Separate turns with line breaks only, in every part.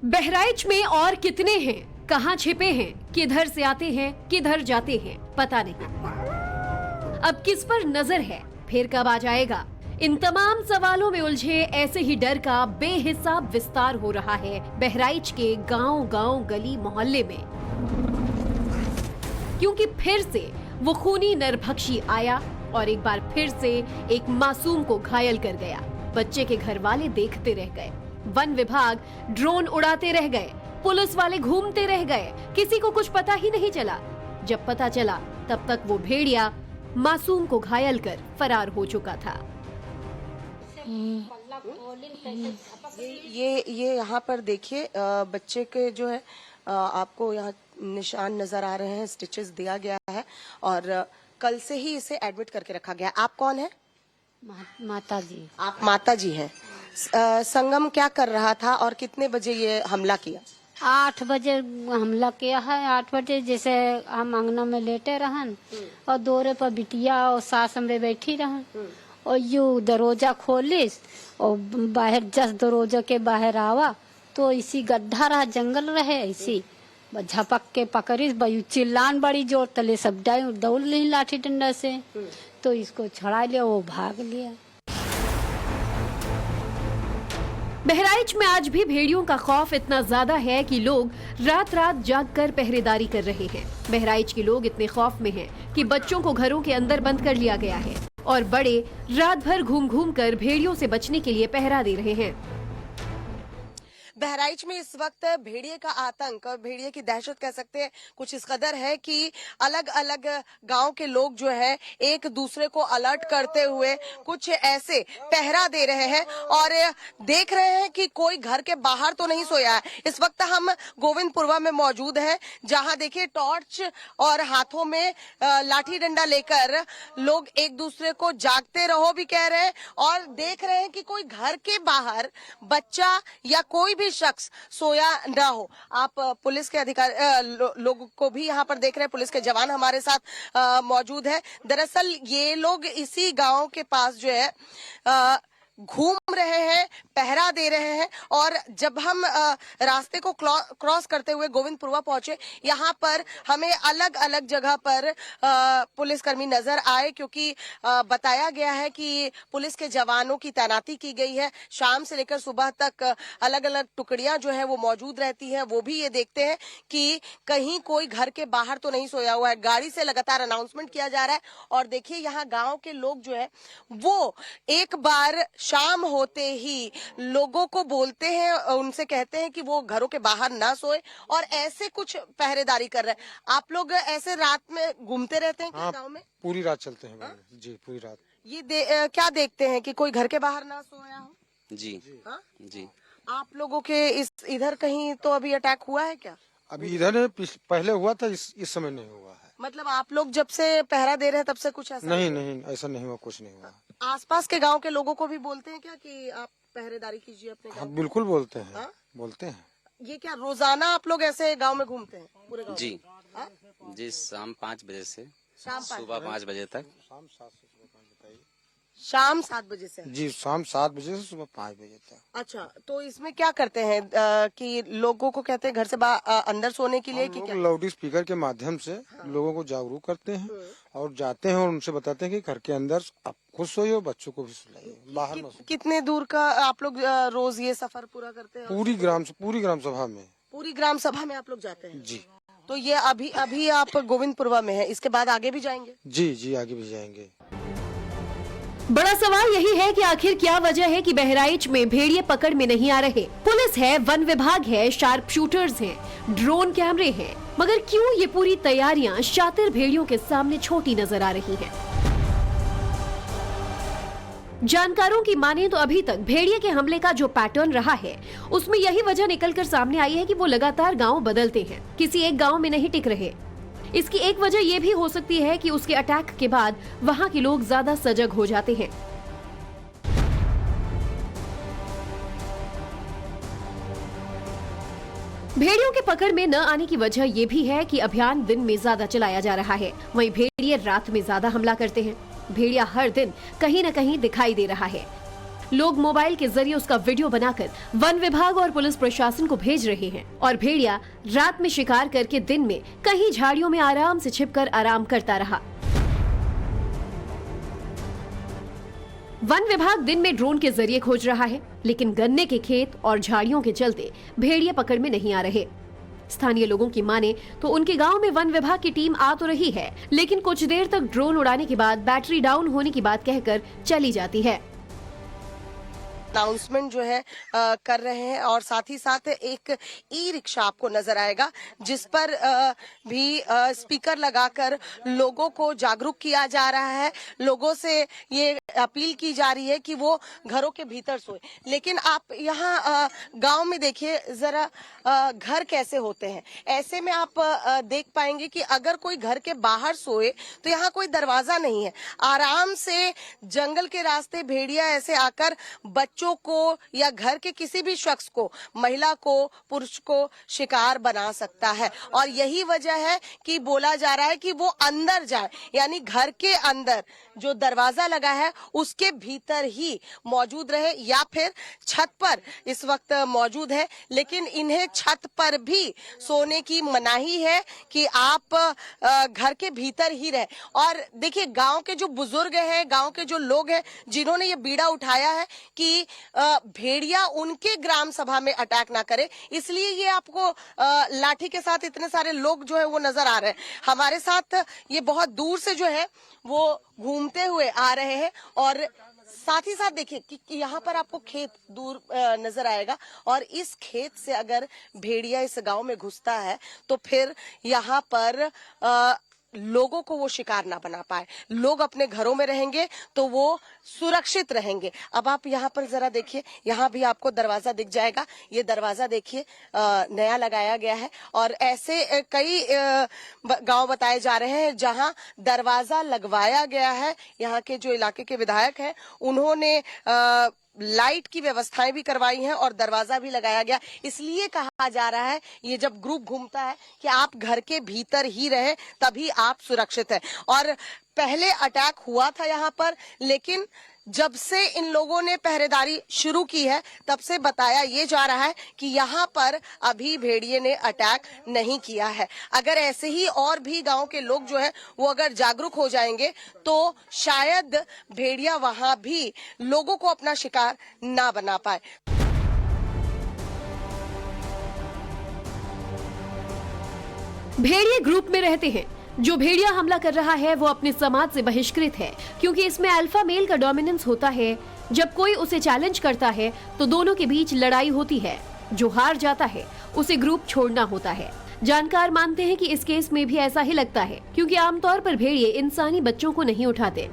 बहराइच में और कितने हैं, कहां छिपे हैं, किधर से आते हैं, किधर जाते हैं, पता नहीं। अब किस पर नजर है, फिर कब आ जाएगा? इन तमाम सवालों में उलझे ऐसे ही डर का बेहिसाब विस्तार हो रहा है बहराइच के गांव-गांव, गली मोहल्ले में, क्योंकि फिर से वो खूनी नरभक्षी आया और एक बार फिर से एक मासूम को घायल कर गया। बच्चे के घर वाले देखते रह गए, वन विभाग ड्रोन उड़ाते रह गए, पुलिस वाले घूमते रह गए, किसी को कुछ पता ही नहीं चला। जब पता चला तब तक वो भेड़िया मासूम को घायल कर फरार हो चुका था।
ये यहाँ पर देखिए, बच्चे के जो है आपको यहाँ निशान नजर आ रहे हैं, स्टिचेस दिया गया है और कल से ही इसे एडमिट करके रखा गया है। आप कौन है?
माता जी।
आप माता जी हैं। संगम क्या कर रहा था और कितने बजे ये हमला किया?
8 बजे हमला किया है। 8 बजे जैसे हम अंगना में लेटे रहन और दोरे पर बिटिया और सास हमरे बैठी रहन और यू दरोजा खोलिस और बाहर जस दरोजा के बाहर आवा तो इसी गड्ढा रहा, जंगल रहे, इसी झपक के पकड़िस, चिल्लान बड़ी जोर तले सब दौड़ ली लाठी डंडा से, तो इसको छड़ा लिया, वो भाग लिया।
बहराइच में आज भी भेड़ियों का खौफ इतना ज्यादा है कि लोग रात रात जागकर पहरेदारी कर रहे हैं। बहराइच के लोग इतने खौफ में हैं कि बच्चों को घरों के अंदर बंद कर लिया गया है और बड़े रात भर घूम घूम कर भेड़ियों से बचने के लिए पहरा दे रहे हैं।
बहराइच में इस वक्त भेड़िए का आतंक और भेड़िए की दहशत कह सकते हैं कुछ इस कदर है कि अलग अलग गांव के लोग जो है एक दूसरे को अलर्ट करते हुए कुछ ऐसे पहरा दे रहे हैं और देख रहे हैं कि कोई घर के बाहर तो नहीं सोया है। इस वक्त हम गोविंदपुरवा में मौजूद हैं, जहां देखिए टॉर्च और हाथों में लाठी डंडा लेकर लोग एक दूसरे को जागते रहो भी कह रहे हैं और देख रहे हैं कि कोई घर के बाहर बच्चा या कोई भी शख्स सोया ना हो। आप पुलिस के अधिकारी लोगों को भी यहाँ पर देख रहे हैं, पुलिस के जवान हमारे साथ मौजूद है। दरअसल ये लोग इसी गांव के पास जो है घूम रहे हैं, पहरा दे रहे हैं और जब हम रास्ते को क्रॉस करते हुए गोविंदपुरवा पहुंचे, यहाँ पर हमें अलग अलग जगह पर पुलिसकर्मी नजर आए, क्योंकि बताया गया है कि पुलिस के जवानों की तैनाती की गई है। शाम से लेकर सुबह तक अलग अलग टुकड़ियां जो है वो मौजूद रहती हैं। वो भी ये देखते हैं कि कहीं कोई घर के बाहर तो नहीं सोया हुआ है। गाड़ी से लगातार अनाउंसमेंट किया जा रहा है और देखिए यहाँ गाँव के लोग जो है वो एक बार शाम होते ही लोगों को बोलते हैं, उनसे कहते हैं कि वो घरों के बाहर ना सोए और ऐसे कुछ पहरेदारी कर रहे हैं। आप लोग ऐसे रात में घूमते रहते हैं क्या गांव में?
पूरी रात चलते हैं जी, पूरी रात।
ये क्या देखते हैं कि कोई घर के बाहर ना सोया हो?
जी जी।
आप लोगों के इधर कहीं तो अभी अटैक हुआ है क्या?
अभी इधर पहले हुआ था, इस समय नहीं हुआ है।
मतलब आप लोग जब से पहरा दे रहे हैं तब से कुछ ऐसा
नहीं ऐसा नहीं हुआ, कुछ नहीं हुआ।
आसपास के गांव के लोगों को भी बोलते हैं क्या कि आप पहरेदारी कीजिए अपने गांव?
हाँ, बिल्कुल बोलते हैं। बोलते हैं।
ये क्या रोजाना आप लोग ऐसे गांव में घूमते हैं पूरे गांव?
जी जी, शाम 5 बजे से सुबह 5 बजे तक।
शाम 7 बजे से
जी, शाम 7 बजे से सुबह 5 बजे तक।
अच्छा, तो इसमें क्या करते हैं कि लोगों को कहते हैं घर से अंदर सोने के लिए कि क्या?
लाउड स्पीकर के माध्यम से लोगों को जागरूक करते हैं और जाते हैं और उनसे बताते हैं कि घर के अंदर आप खुद सोइए, बच्चों को भी सुलाइए, बाहर मत सोइए।
कितने दूर का आप लोग रोज ये सफर पूरा करते हैं?
पूरी ग्राम सभा में।
पूरी ग्राम सभा में आप लोग जाते हैं?
जी।
तो ये अभी आप गोविंदपुरवा में है, इसके बाद आगे भी जाएंगे?
जी, आगे भी जाएंगे।
बड़ा सवाल यही है कि आखिर क्या वजह है कि बहराइच में भेड़िए पकड़ में नहीं आ रहे। पुलिस है, वन विभाग है, शार्प शूटर्स हैं, ड्रोन कैमरे हैं, मगर क्यों ये पूरी तैयारियां शातिर भेड़ियों के सामने छोटी नजर आ रही हैं? जानकारों की माने तो अभी तक भेड़िए के हमले का जो पैटर्न रहा है उसमें यही वजह निकलकर सामने आई है कि वो लगातार गांव बदलते हैं, किसी एक गांव में नहीं टिक रहे। इसकी एक वजह यह भी हो सकती है कि उसके अटैक के बाद वहां के लोग ज्यादा सजग हो जाते हैं। भेड़ियों के पकड़ में न आने की वजह यह भी है कि अभियान दिन में ज्यादा चलाया जा रहा है, वहीं भेड़िए रात में ज्यादा हमला करते हैं। भेड़िया हर दिन कहीं न कहीं दिखाई दे रहा है, लोग मोबाइल के जरिए उसका वीडियो बनाकर वन विभाग और पुलिस प्रशासन को भेज रहे हैं और भेड़िया रात में शिकार करके दिन में कहीं झाड़ियों में आराम से छिपकर आराम करता रहा। वन विभाग दिन में ड्रोन के जरिए खोज रहा है, लेकिन गन्ने के खेत और झाड़ियों के चलते भेड़िया पकड़ में नहीं आ रहे। स्थानीय लोगों की माने तो उनके गांव में वन विभाग की टीम आ तो रही है, लेकिन कुछ देर तक ड्रोन उड़ाने के बाद बैटरी डाउन होने की बात कहकर चली जाती है।
अनाउंसमेंट जो है कर रहे हैं और साथ ही साथ एक ई रिक्शा आपको नजर आएगा जिस पर भी स्पीकर लगाकर लोगों को जागरूक किया जा रहा है। लोगों से ये अपील की जा रही है कि वो घरों के भीतर सोए। लेकिन आप यहाँ गांव में देखिए जरा घर कैसे होते हैं। ऐसे में आप देख पाएंगे कि अगर कोई घर के बाहर सोए तो यहाँ कोई दरवाजा नहीं है। आराम से जंगल के रास्ते भेड़िया ऐसे आकर बच्चों को या घर के किसी भी शख्स को, महिला को, पुरुष को शिकार बना सकता है। और यही वजह है कि बोला जा रहा है कि वो अंदर जाए, यानी घर के अंदर जो दरवाजा लगा है उसके भीतर ही मौजूद रहे या फिर छत पर इस वक्त मौजूद है। लेकिन इन्हें छत पर भी सोने की मनाही है कि आप घर के भीतर ही रहे। और देखिए गांव के जो बुजुर्ग हैं, गांव के जो लोग हैं जिन्होंने ये बीड़ा उठाया है कि भेड़िया उनके ग्राम सभा में अटैक ना करे, इसलिए ये आपको लाठी के साथ इतने सारे लोग जो है वो नजर आ रहे हैं। हमारे साथ ये बहुत दूर से जो है वो घूमते हुए आ रहे हैं और साथ ही साथ देखिए कि यहाँ पर आपको खेत दूर नजर आएगा और इस खेत से अगर भेड़िया इस गांव में घुसता है तो फिर यहाँ पर लोगों को वो शिकार ना बना पाए। लोग अपने घरों में रहेंगे तो वो सुरक्षित रहेंगे। अब आप यहाँ पर जरा देखिए, यहाँ भी आपको दरवाजा दिख जाएगा। ये दरवाजा देखिए नया लगाया गया है और ऐसे कई गांव बताए जा रहे हैं जहां दरवाजा लगवाया गया है। यहाँ के जो इलाके के विधायक हैं उन्होंने लाइट की व्यवस्थाएं भी करवाई हैं और दरवाजा भी लगाया गया। इसलिए कहा जा रहा है ये जब ग्रुप घूमता है कि आप घर के भीतर ही रहे तभी आप सुरक्षित हैं। और पहले अटैक हुआ था यहाँ पर, लेकिन जब से इन लोगों ने पहरेदारी शुरू की है तब से बताया ये जा रहा है कि यहाँ पर अभी भेड़िए ने अटैक नहीं किया है। अगर ऐसे ही और भी गांव के लोग जो है वो अगर जागरूक हो जाएंगे तो शायद भेड़िया वहां भी लोगों को अपना शिकार ना बना पाए।
भेड़िए ग्रुप में रहते हैं। जो भेड़िया हमला कर रहा है वो अपने समाज से बहिष्कृत है, क्योंकि इसमें अल्फा मेल का डोमिनेंस होता है। जब कोई उसे चैलेंज करता है तो दोनों के बीच लड़ाई होती है। जो हार जाता है उसे ग्रुप छोड़ना होता है। जानकार मानते हैं कि इस केस में भी ऐसा ही लगता है, क्योंकि आमतौर पर भेड़िए इंसानी बच्चों को नहीं उठाते।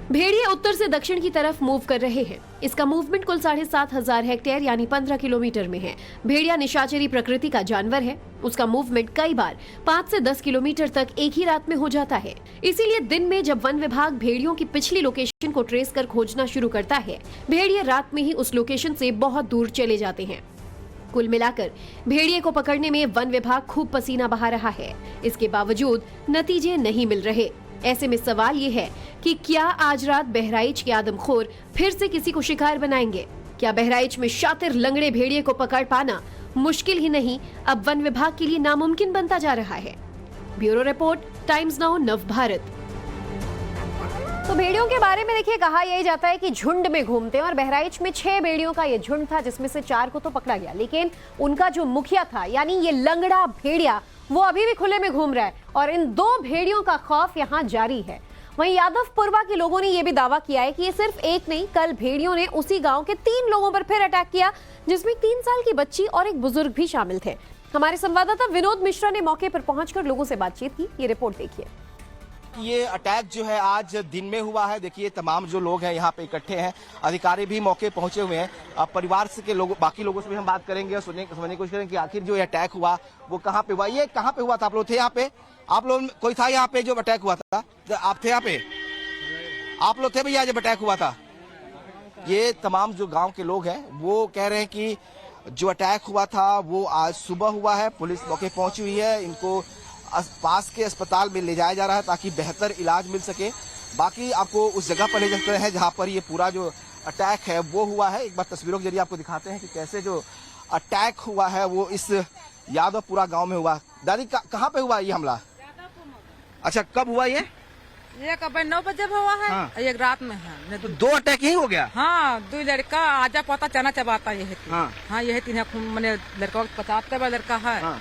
भेड़िए उत्तर से दक्षिण की तरफ मूव कर रहे हैं। इसका मूवमेंट कुल 7,500 हेक्टेयर यानी 15 किलोमीटर में है। भेड़िया निशाचरी प्रकृति का जानवर है। उसका मूवमेंट कई बार 5 से 10 किलोमीटर तक एक ही रात में हो जाता है। इसीलिए दिन में जब वन विभाग भेड़ियों की पिछली लोकेशन को ट्रेस कर खोजना शुरू करता है, भेड़िए रात में ही उस लोकेशन से बहुत दूर चले जाते हैं। कुल मिलाकर भेड़िए को पकड़ने में वन विभाग खूब पसीना बहा रहा है। इसके बावजूद नतीजे नहीं मिल रहे। ऐसे में सवाल ये है कि क्या आज रात बहराइच के आदमखोर फिर से किसी को शिकार बनाएंगे? क्या बहराइच में शातिर लंगड़े भेड़िए को पकड़ पाना मुश्किल ही नहीं, अब वन विभाग के लिए नामुमकिन बनता जा रहा है। ब्यूरो रिपोर्ट, टाइम्स नाउ, नव भारत। तो भेड़ियों के बारे में देखिए, कहा यही जाता है कि झुंड में घूमते हैं और बहराइच में 6 भेड़ियों का ये झुंड था, जिसमें से 4 को तो पकड़ा गया, लेकिन उनका जो मुखिया था यानी ये लंगड़ा भेड़िया वो अभी भी खुले में घूम रहा है और इन 2 भेड़ियों का खौफ यहाँ जारी है। वहीं यादवपुरवा के लोगों ने यह भी दावा किया है कि ये सिर्फ एक नहीं, कल भेड़ियों ने उसी गांव के 3 लोगों पर फिर अटैक किया, जिसमें 3 साल की बच्ची और एक बुजुर्ग भी शामिल थे। हमारे संवाददाता विनोद मिश्रा ने मौके पर पहुंचकर लोगों से बातचीत की। ये रिपोर्ट देखिए।
ये अटैक जो है आज दिन में हुआ है। देखिए तमाम जो लोग हैं यहाँ पे इकट्ठे हैं, अधिकारी भी मौके पहुंचे हुए हैं। अब परिवार से के लोग, बाकी लोगों से भी हम बात करेंगे और समझने की कोशिश करेंगे कि आखिर जो अटैक हुआ वो कहाँ पे हुआ, ये कहाँ पे हुआ था। आप लोग थे यहाँ पे? आप लोग कोई था यहाँ पे जो अटैक हुआ था? आप थे यहाँ पे? आप लोग थे भैया जब अटैक हुआ था? ये तमाम जो गाँव के लोग हैं वो कह रहे हैं कि जो अटैक हुआ था वो आज सुबह हुआ है। पुलिस मौके पहुंची हुई है, इनको पास के अस्पताल में ले जाया जा रहा है ताकि बेहतर इलाज मिल सके। बाकी आपको उस जगह पर ले जाते हैं जहां पर ये पूरा जो अटैक है वो हुआ है। एक बार तस्वीरों के जरिए आपको दिखाते हैं कि कैसे जो अटैक हुआ है वो इस यादवपुरा गांव में हुआ। दादी कहाँ पे हुआ ये हमला? अच्छा, कब हुआ ये?
एक अब 9 बजे हुआ है।
हाँ।
एक रात में है।
तो 2 अटैक यही हो गया?
हाँ, 2 लड़का आजा पता चना चबाता ये है।
हाँ।
हाँ, ये है मैंने लड़का को 50 का लड़का है।
हाँ।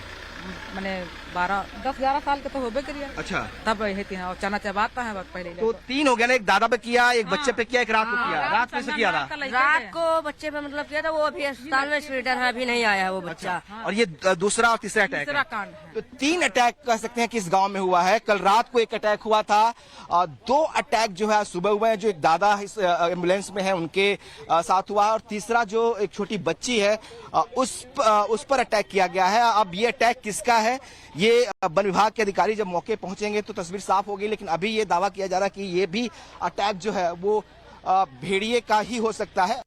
मैंने 10-11 साल के तो होबे करिए।
अच्छा,
तब ये तीन और चना चबाता है वक्त पहले।
तो 3 हो गया ना, एक दादा पे किया, एक बच्चे पे किया, एक रात को किया। रात में से किया था?
रात को बच्चे पे मतलब किया था, वो अभी अस्पताल में एडमिट है, अभी नहीं आया है वो बच्चा।
और ये दूसरा और तीसरा अटैक
तीसरा
है।
कांड है।
तो 3 अटैक कह सकते हैं कि इस गांव में हुआ है। कल रात को एक अटैक हुआ था, 2 अटैक जो है सुबह हुए हैं। जो एक दादा इस एम्बुलेंस में है उनके साथ हुआ है, और तीसरा जो एक छोटी बच्ची है उस पर अटैक किया गया है। अब ये अटैक किसका है, ये वन विभाग के अधिकारी जब मौके पहुंचेंगे तो तस्वीर साफ होगी। लेकिन अभी ये दावा किया जा रहा है कि ये भी अटैक जो है वो भेड़िए का ही हो सकता है।